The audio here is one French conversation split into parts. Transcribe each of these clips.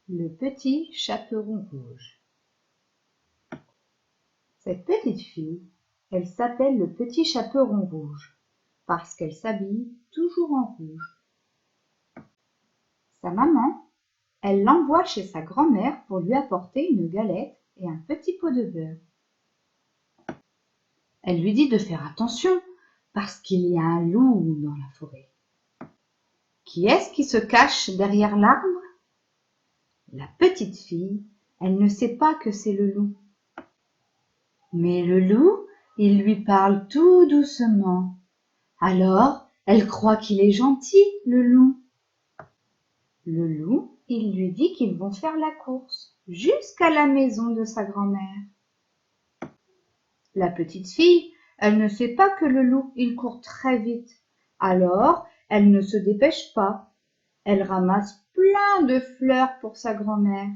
Le petit chaperon rouge. Cette petite fille, elle s'appelle le petit chaperon rouge parce qu'elle s'habille toujours en rouge. Sa maman, elle l'envoie chez sa grand-mère pour lui apporter une galette et un petit pot de beurre. Elle lui dit de faire attention parce qu'il y a un loup dans la forêt. Qui est-ce qui se cache derrière l'arbre? La petite fille, elle ne sait pas que c'est le loup. Mais le loup, il lui parle tout doucement. Alors, elle croit qu'il est gentil, le loup. Le loup, il lui dit qu'ils vont faire la course jusqu'à la maison de sa grand-mère. La petite fille, elle ne sait pas que le loup, il court très vite. Alors, elle ne se dépêche pas. Elle ramasse plein de fleurs pour sa grand-mère.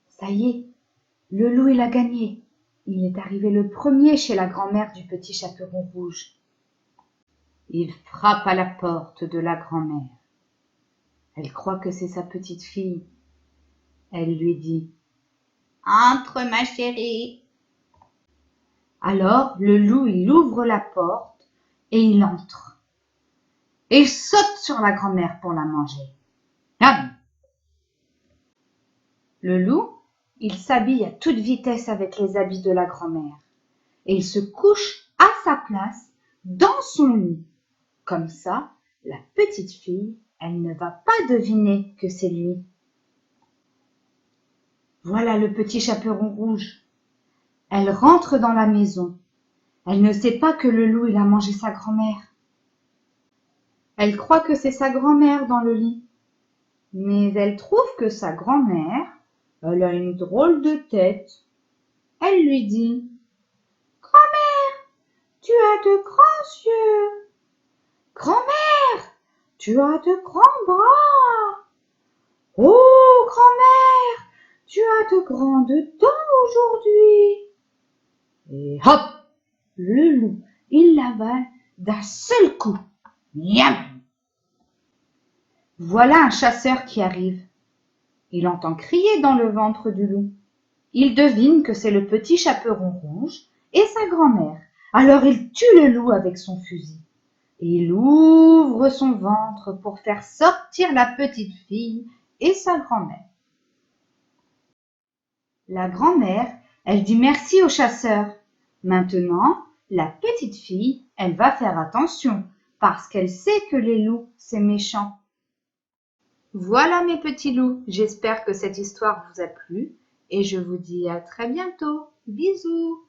Ça y est, le loup, il a gagné. Il est arrivé le premier chez la grand-mère du petit chaperon rouge. Il frappe à la porte de la grand-mère. Elle croit que c'est sa petite fille. Elle lui dit « Entre, ma chérie !» Alors le loup, il ouvre la porte et il entre. Et il saute sur la grand-mère pour la manger. Miam ! Le loup, il s'habille à toute vitesse avec les habits de la grand-mère. Et il se couche à sa place dans son lit. Comme ça, la petite fille, elle ne va pas deviner que c'est lui. Voilà le petit chaperon rouge. Elle rentre dans la maison. Elle ne sait pas que le loup, il a mangé sa grand-mère. Elle croit que c'est sa grand-mère dans le lit. Mais elle trouve que sa grand-mère, elle a une drôle de tête. Elle lui dit « Grand-mère, tu as de grands yeux. Grand-mère, tu as de grands bras. Oh, grand-mère, tu as de grandes dents aujourd'hui. » Et hop, le loup, il l'avale d'un seul coup. Miam! Voilà un chasseur qui arrive. Il entend crier dans le ventre du loup. Il devine que c'est le petit chaperon rouge et sa grand-mère. Alors il tue le loup avec son fusil. Il ouvre son ventre pour faire sortir la petite fille et sa grand-mère. La grand-mère, elle dit merci au chasseur. Maintenant, la petite fille, elle va faire attention parce qu'elle sait que les loups, c'est méchant. Voilà mes petits loups, j'espère que cette histoire vous a plu et je vous dis à très bientôt. Bisous!